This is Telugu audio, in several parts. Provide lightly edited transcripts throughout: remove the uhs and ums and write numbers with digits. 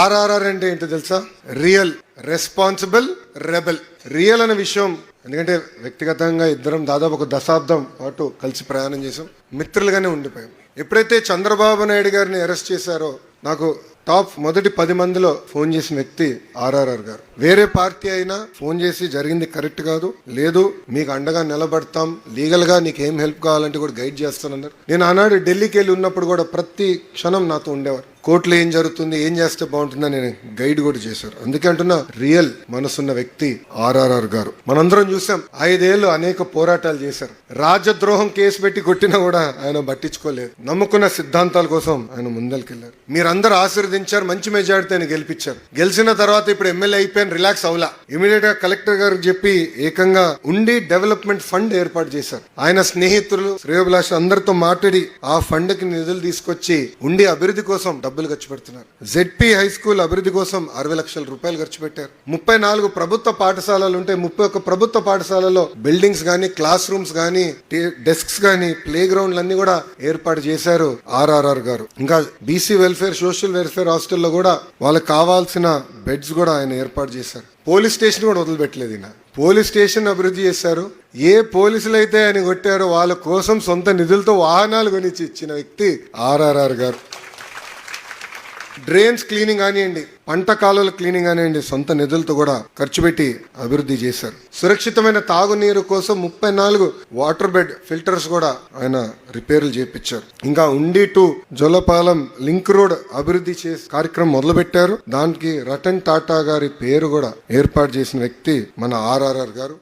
ఆర్ఆర్ఆర్ అంటే ఏంటో తెలుసా? Real, responsible, rebel. రియల్ అనే విషయం, ఎందుకంటే వ్యక్తిగతంగా ఇద్దరం దాదాపు ఒక దశాబ్దం పాటు కలిసి ప్రయాణం చేసాం, మిత్రులుగానే ఉండిపోయాం. ఎప్పుడైతే చంద్రబాబు నాయుడు గారిని అరెస్ట్ చేశారో నాకు టాప్ మొదటి 10 మందిలో ఫోన్ చేసిన వ్యక్తి ఆర్ఆర్ఆర్ గారు. వేరే పార్టీ అయినా ఫోన్ చేసి జరిగింది కరెక్ట్ కాదు, లేదు మీకు అండగా నిలబడతాం, లీగల్ గా నీకు ఏం హెల్ప్ కావాలంటే కూడా గైడ్ చేస్తానన్నారు. నేను ఆనాడు ఢిల్లీకి వెళ్ళి ఉన్నప్పుడు కూడా ప్రతి క్షణం నాతో ఉండేవారు. కోర్టులో ఏం జరుగుతుంది, ఏం చేస్తే బాగుంటుందని నేను గైడ్ కూడా చేశారు. అందుకే అంటున్నా, రియల్ మనసున్న వ్యక్తి ఆర్ఆర్ఆర్ గారు. మనందరం చూసాం, 5 ఏళ్ళు అనేక పోరాటాలు చేశారు. రాజద్రోహం కేసు పెట్టి కొట్టినా కూడా ఆయన పట్టించుకోలేదు. నమ్ముకున్న సిద్ధాంతాల కోసం ఆయన ముందరికెళ్లారు. మీరందరూ ఆశీర్వదించారు, మంచి మెజారిటీ ఆయన గెలిపించారు. గెలిచిన తర్వాత ఇప్పుడు ఎమ్మెల్యే అయిపోయిన రిలాక్స్ అవలా. ఇమీడియట్ గా కలెక్టర్ గారికి చెప్పి ఏకంగా ఉండి డెవలప్మెంట్ ఫండ్ ఏర్పాటు చేశారు. ఆయన స్నేహితులు, శ్రేయోభిలాష అందరితో మాట్లాడి ఆ ఫండ్ కి నిధులు తీసుకొచ్చి ఉండి అభివృద్ధి కోసం డబ్బులు ఖర్చు పెడుతున్నారు. జెడ్పీ హై స్కూల్ అభివృద్ధి కోసం 60 లక్షల రూపాయలు ఖర్చు పెట్టారు. 34 ప్రభుత్వ పాఠశాలలు ఉంటే 31 ప్రభుత్వ పాఠశాలలో బిల్డింగ్స్ గానీ, క్లాస్ రూమ్స్ గానీ, డెస్క్స్ గానీ, ప్లే గ్రౌండ్లు అన్ని కూడా ఏర్పాటు చేశారు ఆర్ఆర్ఆర్ గారు. ఇంకా బీసీ వెల్ఫేర్, సోషల్ వెల్ఫేర్ హాస్టల్లో కూడా వాళ్ళకి కావాల్సిన బెడ్స్ కూడా ఆయన ఏర్పాటు చేశారు. పోలీస్ స్టేషన్ కూడా వదిలిపెట్టలేదు ఈయన. పోలీస్ స్టేషన్ అభివృద్ధి చేశారు. ఏ పోలీసులు అయితే ఆయన కొట్టారో వాళ్ళ కోసం సొంత నిధులతో వాహనాలు కొనిచ్చి ఇచ్చిన వ్యక్తి ఆర్ఆర్ఆర్ గారు. డ్రైన్స్ క్లీనింగ్ కానివ్వండి, పంట కాలువల క్లీనింగ్ కానివ్వండి, సొంత నిధులతో కూడా ఖర్చు పెట్టి అభివృద్ధి చేశారు. సురక్షితమైన తాగునీరు కోసం 34 వాటర్ బెడ్ ఫిల్టర్స్ కూడా ఆయన రిపేర్లు చేయించారు. ఇంకా ఉండి టు జొలపాలెం లింక్ రోడ్ అభివృద్ధి చేసే కార్యక్రమం మొదలు పెట్టారు. దానికి రతన్ టాటా గారి పేరు కూడా ఏర్పాటు చేసిన వ్యక్తి మన ఆర్ఆర్ఆర్ గారు.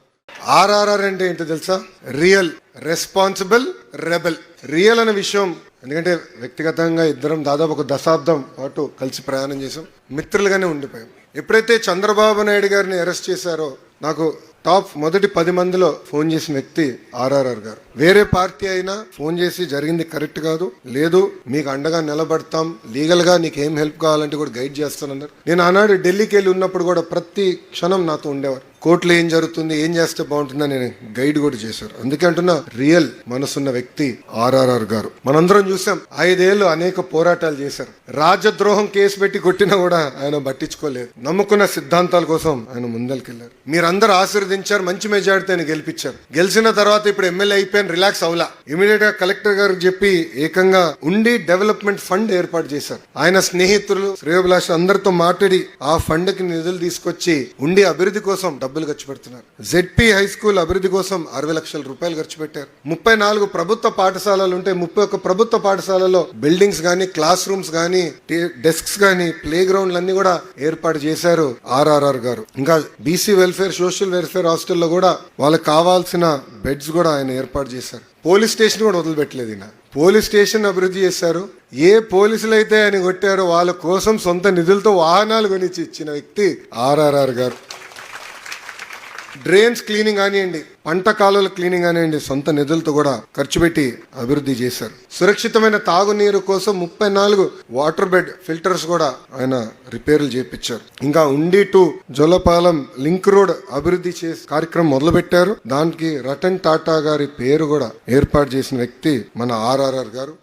ఆర్ఆర్ఆర్ అంటే ఏంటో తెలుసా? Real, responsible, rebel. రియల్ అనే విషయం, ఎందుకంటే వ్యక్తిగతంగా ఇద్దరం దాదాపు ఒక దశాబ్దం పాటు కలిసి ప్రయాణం చేసాం, మిత్రులుగానే ఉండిపోయాం. ఎప్పుడైతే చంద్రబాబు నాయుడు గారిని అరెస్ట్ చేశారో నాకు టాప్ మొదటి 10 మందిలో ఫోన్ చేసిన వ్యక్తి ఆర్ఆర్ఆర్ గారు. వేరే పార్టీ అయినా ఫోన్ చేసి జరిగింది కరెక్ట్ కాదు, లేదు మీకు అండగా నిలబడతాం, లీగల్ గా నీకు ఏం హెల్ప్ కావాలంటే కూడా గైడ్ చేస్తానన్నారు. నేను ఆనాడు ఢిల్లీకి వెళ్ళి ఉన్నప్పుడు కూడా ప్రతి క్షణం నాతో ఉండేవారు. కోర్టులో ఏం జరుగుతుంది, ఏం చేస్తే బాగుంటుందని నేను గైడ్ కూడా చేశారు. అందుకే అంటున్నా, రియల్ మనసున్న వ్యక్తి ఆర్ఆర్ఆర్ గారు. మనందరం చూసాం, 5 ఏళ్ళు అనేక పోరాటాలు చేశారు. రాజద్రోహం కేసు పెట్టి కొట్టినా కూడా ఆయన పట్టించుకోలేదు. నమ్ముకున్న సిద్ధాంతాల కోసం ఆయన ముందరికెళ్లారు. మీరందరూ ఆశీర్వదించారు, మంచి మెజారిటీ ఆయన గెలిపించారు. గెలిచిన తర్వాత ఇప్పుడు ఎమ్మెల్యే అయిపోయిన రిలాక్స్ అవలా. ఇమీడియట్ గా కలెక్టర్ గారికి చెప్పి ఏకంగా ఉండి డెవలప్మెంట్ ఫండ్ ఏర్పాటు చేశారు. ఆయన స్నేహితులు, శ్రేయోభిలాష అందరితో మాట్లాడి ఆ ఫండ్ కి నిధులు తీసుకొచ్చి ఉండి అభివృద్ధి కోసం డబ్బులు ఖర్చు పెడుతున్నారు. జెడ్పీ హై స్కూల్ అభివృద్ధి కోసం 60 లక్షల రూపాయలు ఖర్చు పెట్టారు. 34 ప్రభుత్వ పాఠశాలలు ఉంటే 31 ప్రభుత్వ పాఠశాలలో బిల్డింగ్స్ గానీ, క్లాస్ రూమ్స్ గానీ, డెస్క్స్ గానీ, ప్లే గ్రౌండ్లు అన్ని కూడా ఏర్పాటు చేశారు ఆర్ఆర్ఆర్ గారు. ఇంకా బీసీ వెల్ఫేర్, సోషల్ వెల్ఫేర్ హాస్టల్లో కూడా వాళ్ళకి కావాల్సిన బెడ్స్ కూడా ఆయన ఏర్పాటు చేశారు. పోలీస్ స్టేషన్ కూడా వదిలిపెట్టలేదు ఈయన. పోలీస్ స్టేషన్ అభివృద్ధి చేశారు. ఏ పోలీసులు అయితే ఆయన కొట్టారో వాళ్ళ కోసం సొంత నిధులతో వాహనాలు కొనిచ్చి ఇచ్చిన వ్యక్తి ఆర్ఆర్ఆర్ గారు. డ్రైన్స్ క్లీనింగ్ కానివ్వండి, పంట కాలువల క్లీనింగ్ కానివ్వండి, సొంత నిధులతో కూడా ఖర్చు పెట్టి అభివృద్ధి చేశారు. సురక్షితమైన తాగునీరు కోసం 34 వాటర్ బెడ్ ఫిల్టర్స్ కూడా ఆయన రిపేర్లు చేయించారు. ఇంకా ఉండి టు జొలపాలెం లింక్ రోడ్ అభివృద్ధి చేసే కార్యక్రమం మొదలు పెట్టారు. దానికి రతన్ టాటా గారి పేరు కూడా ఏర్పాటు చేసిన వ్యక్తి మన ఆర్ఆర్ఆర్ గారు.